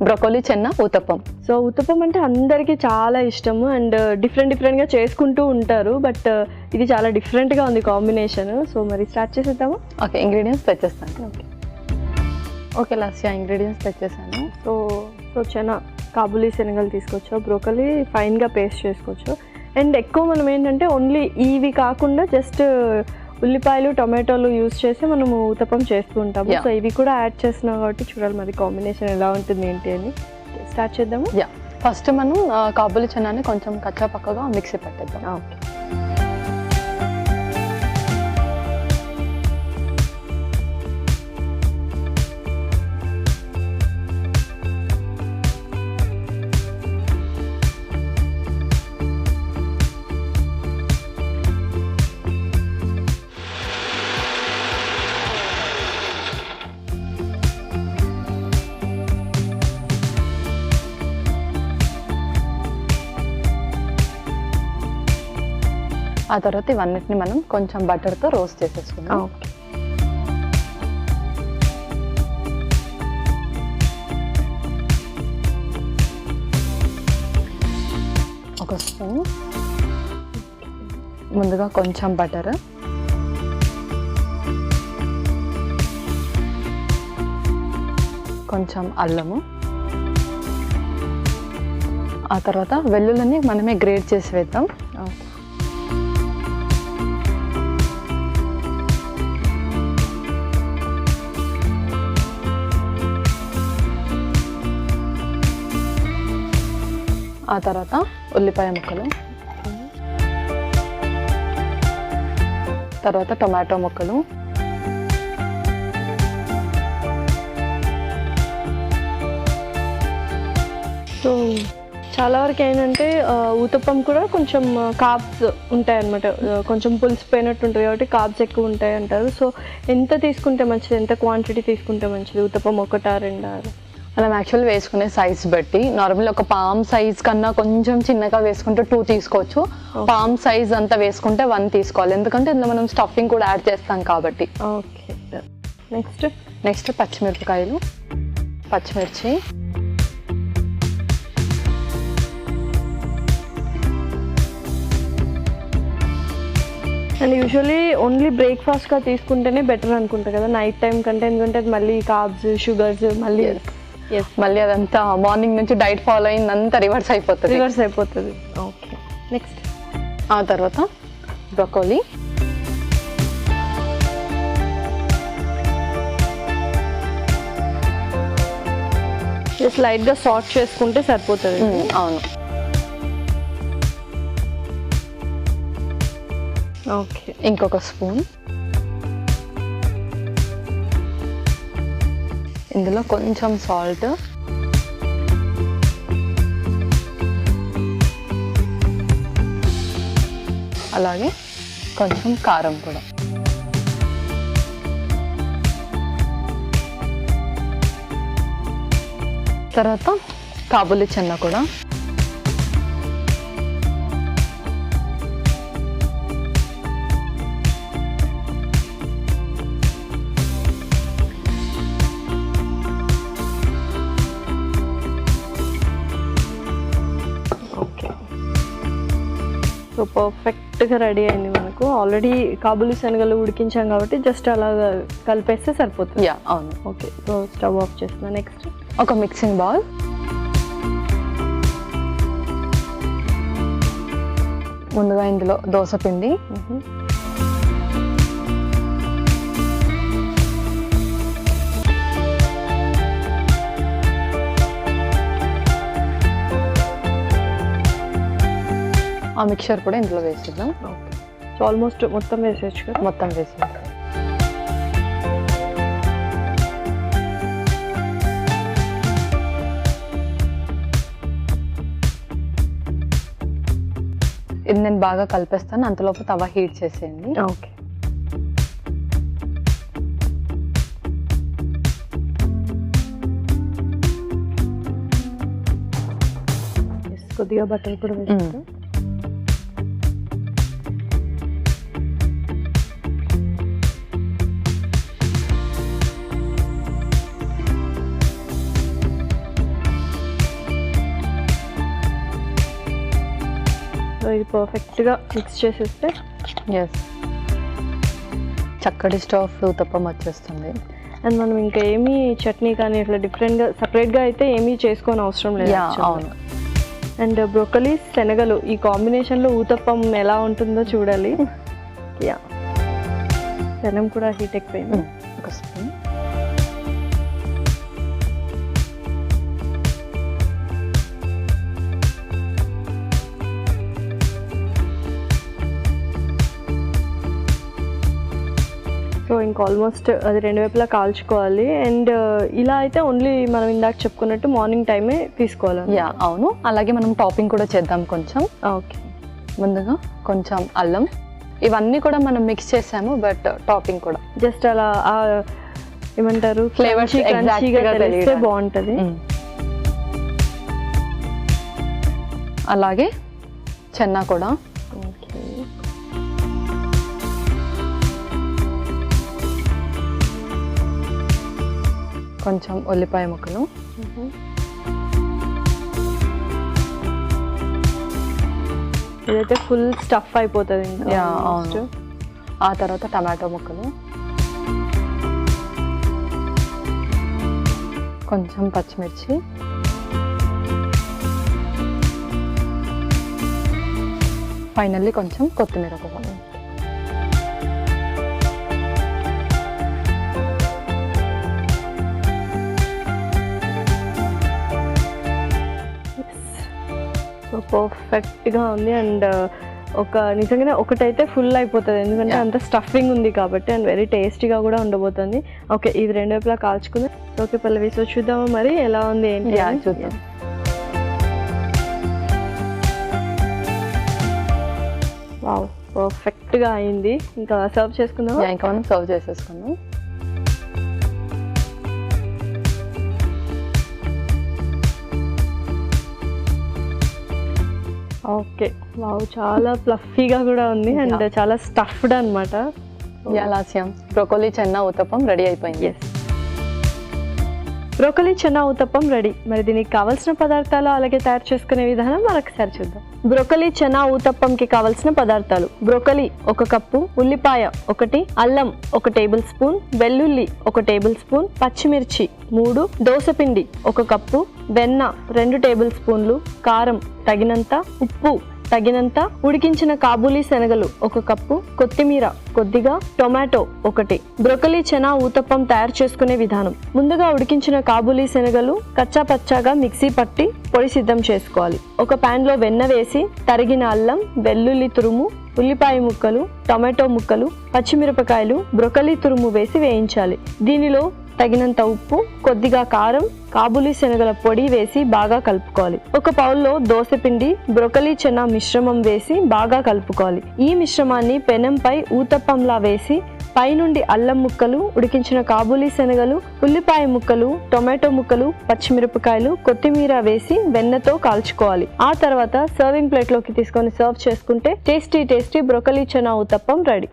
Broccoli చెన్న uttapam. So uttapam అంటే అందరికీ చాలా ఇష్టము అండ్ డిఫరెంట్గా చేసుకుంటూ ఉంటారు. బట్ ఇది చాలా డిఫరెంట్గా ఉంది కాంబినేషన్. సో మరి స్టార్ట్ చేసేద్దాము. ఓకే, ఇంగ్రీడియంట్స్ తెచ్చేస్తాను. ఓకే లాస్యా, ఇంగ్రీడియంట్స్ తెచ్చేసాను. సో చెన కాబూలీ శనగలు తీసుకోవచ్చు, బ్రోకలీ ఫైన్గా పేస్ట్ చేసుకోవచ్చు. అండ్ ఎక్కువ మనం ఏంటంటే ఓన్లీ ఇవి కాకుండా జస్ట్ ఉల్లిపాయలు టొమాటోలు యూజ్ చేసి మనము ఊతప్పం చేస్తూ ఉంటాము. సో ఇవి కూడా యాడ్ చేస్తున్నాం కాబట్టి చూడాలి మరి కాంబినేషన్ ఎలా ఉంటుంది ఏంటి అని. స్టార్ట్ చేద్దాము. ఫస్ట్ మనం కాబూలీ చెన్నాని కొంచెం కచ్చా పక్కగా మిక్సీ పెట్టేద్దాం. ఓకే, ఆ తర్వాత ఇవన్నిటిని మనం కొంచెం బటర్తో రోస్ట్ చేసేసుకుందాం. ఒక స్పూన్ ముందుగా కొంచెం బటర్, కొంచెం అల్లము, ఆ తర్వాత వెల్లుల్లిని మనమే గ్రేట్ చేసి వేద్దాం. ఆ తర్వాత ఉల్లిపాయ ముక్కలు, తర్వాత టొమాటో ముక్కలు, సో చాలా వరకు ఏంటంటే ఊతప్పం కూడా కొంచెం కార్బ్స్ ఉంటాయి అన్నమాట. కొంచెం పులిసిపోయినట్టు ఉంటుంది కాబట్టి కార్బ్స్ ఎక్కువ ఉంటాయి అంటారు. సో ఎంత తీసుకుంటే మంచిది, ఎంత క్వాంటిటీ తీసుకుంటే మంచిది? ఊతప్పం ఒకటా రెండా? మనం యాక్చువల్ వేసుకునే సైజ్ బట్టి నార్మల్ ఒక పామ్ సైజ్ కన్నా కొంచెం చిన్నగా వేసుకుంటే 2 తీసుకోవచ్చు. పామ్ సైజ్ అంతా వేసుకుంటే 1 తీసుకోవాలి, ఎందుకంటే ఇందులో మనం స్టఫింగ్ కూడా యాడ్ చేస్తాం కాబట్టి. ఓకే, నెక్స్ట్ పచ్చిమిరపకాయలు, పచ్చిమిర్చి, అండ్ యూజువలీ ఓన్లీ బ్రేక్ఫాస్ట్గా తీసుకుంటేనే బెటర్ అనుకుంటా కదా నైట్ టైం కంటే, ఎందుకంటే అది మళ్ళీ కార్బ్స్ షుగర్స్ మళ్ళీ అదంతా మార్నింగ్ నుంచి డైట్ ఫాలో అయిందంతా రివర్స్ అయిపోతుంది. ఓకే, నెక్స్ట్ ఆ తర్వాత బ్రోకోలీ, జస్ట్ లైట్గా సాట్ చేసుకుంటే సరిపోతుంది. అవును. ఓకే, ఇంకొక స్పూన్, ఇందులో కొంచెం సాల్ట్, అలాగే కొంచెం కారం కూడా. తర్వాత కాబూలీ చెన్న కూడా. సో పర్ఫెక్ట్గా రెడీ అయింది మనకు. ఆల్రెడీ కాబూలీ శనగలు ఉడికించాం కాబట్టి జస్ట్ అలా కలిపేస్తే సరిపోతుంది. అవును. ఓకే, సో స్టవ్ ఆఫ్ చేస్తున్నా. నెక్స్ట్ ఒక మిక్సింగ్ బౌల్, ముందుగా ఇందులో దోస పిండి, ఆ మిక్చర్ కూడా ఇందులో వేసేద్దాం. ఓకే, సో ఆల్మోస్ట్ మొత్తం వేసేయచ్చు కదా? మొత్తం వేసేద్దాం. ఇది నేను బాగా కలిపేస్తాను, అంతలోపు తవా హీట్ చేసేయండి. ఓకే, కొద్దిగా బటర్ కూడా వేస్తాం. ఇది పర్ఫెక్ట్గా మిక్స్ చేసేస్తే ఎస్, చక్కటి స్టఫ్ ఊతప్పం వచ్చేస్తుంది. అండ్ మనం ఇంకా ఏమీ చట్నీ కానీ ఇట్లా డిఫరెంట్గా సపరేట్గా అయితే ఏమీ చేసుకోని అవసరం లేదు. అవును. అండ్ బ్రోకలీ శనగలు ఈ కాంబినేషన్లో ఊతప్పం ఎలా ఉంటుందో చూడాలి. యా, పెనం కూడా హీట్ ఎక్కువైంది. ఒక స్పూన్. సో ఇంకా ఆల్మోస్ట్ అది రెండు వైపులా కాల్చుకోవాలి. అండ్ ఇలా అయితే ఓన్లీ మనం ఇందాక చెప్పుకున్నట్టు మార్నింగ్ టైమే తీసుకోవాలి. యా అవును. అలాగే మనం టాపింగ్ కూడా చేద్దాం కొంచెం. ఓకే, ముందుగా కొంచెం అల్లం, ఇవన్నీ కూడా మనం మిక్స్ చేసాము, బట్ టాపింగ్ కూడా జస్ట్ అలా ఏమంటారు ఫ్లేవర్స్ తెలిస్తే బాగుంటుంది. అలాగే చెన్నా కూడా. కొంచెం ఉల్లిపాయ ముక్కలు, ఇదైతే ఫుల్ స్టఫ్ అయిపోతుంది. ఆ తర్వాత టమాటో ముక్కలు, కొంచెం పచ్చిమిర్చి, ఫైనల్లీ కొంచెం కొత్తిమీర కూడా. సో పర్ఫెక్ట్గా ఉంది. అండ్ నిజంగానే ఒకటైతే ఫుల్ అయిపోతుంది, ఎందుకంటే అంత స్టఫింగ్ ఉంది కాబట్టి. అండ్ వెరీ టేస్టీగా కూడా ఉండబోతుంది. ఓకే, ఇది రెండు వైపులా కాల్చుకుంది. ఓకే పల్లవి, సో చూద్దామా మరి ఎలా ఉంది ఏంటి? చూద్దాం. వావ్, పర్ఫెక్ట్గా అయింది. ఇంకా సర్వ్ చేసుకుందాం. ఇంకా మనం సర్వ్ చేసేసుకుందాం. ఓకే, వావ్, చాలా ఫ్లఫీగా కూడా ఉంది. అండ్ చాలా స్టఫ్డ్ అనమాట. లాస్యం బ్రోకోలీ చెన్నా ఊతప్పం రెడీ అయిపోయింది. Yes, broccoli chenna uttapam ready. మరి దీనికి కావాల్సిన పదార్థాలు అలాగే తయారు చేసుకునే విధానం మరొకసారి చూద్దాం. బ్రోకలీ చెన్నా ఊతప్పంకి కావాల్సిన పదార్థాలు: బ్రోకలీ 1 కప్పు, ఉల్లిపాయ 1, అల్లం 1 టేబుల్ స్పూన్, వెల్లుల్లి 1 టేబుల్ స్పూన్, పచ్చిమిర్చి 3, దోసపిండి 1 కప్పు, వెన్న 2 టేబుల్ స్పూన్లు, కారం తగినంత, ఉప్పు తగినంత, ఉడికించిన కాబూలీ శనగలు 1 కప్పు, కొత్తిమీర కొద్దిగా, టొమాటో 1. బ్రోకలీ చెనా ఊతప్పం తయారు చేసుకునే విధానం: ముందుగా ఉడికించిన కాబూలీ శనగలు కచ్చా పచ్చాగా మిక్సీ పట్టి పొడి సిద్ధం చేసుకోవాలి. ఒక పాన్ లో వెన్న వేసి తరిగిన అల్లం, వెల్లుల్లి తురుము, ఉల్లిపాయ ముక్కలు, టొమాటో ముక్కలు, పచ్చిమిరపకాయలు, బ్రోకలీ తురుము వేసి వేయించాలి. దీనిలో తగినంత ఉప్పు, కొద్దిగా కారం, కాబూలీ శనగల పొడి వేసి బాగా కలుపుకోవాలి. ఒక బౌల్లో దోసపిండి, బ్రోకలీ చెనా మిశ్రమం వేసి బాగా కలుపుకోవాలి. ఈ మిశ్రమాన్ని పెనంపై ఊతప్పంలా వేసి పైనుండి అల్లం ముక్కలు, ఉడికించిన కాబూలీ శనగలు, ఉల్లిపాయ ముక్కలు, టొమాటో ముక్కలు, పచ్చిమిరపకాయలు, కొత్తిమీర వేసి వెన్నతో కాల్చుకోవాలి. ఆ తర్వాత సర్వింగ్ ప్లేట్లోకి తీసుకొని సర్వ్ చేసుకుంటే tasty broccoli chana uttapam ready.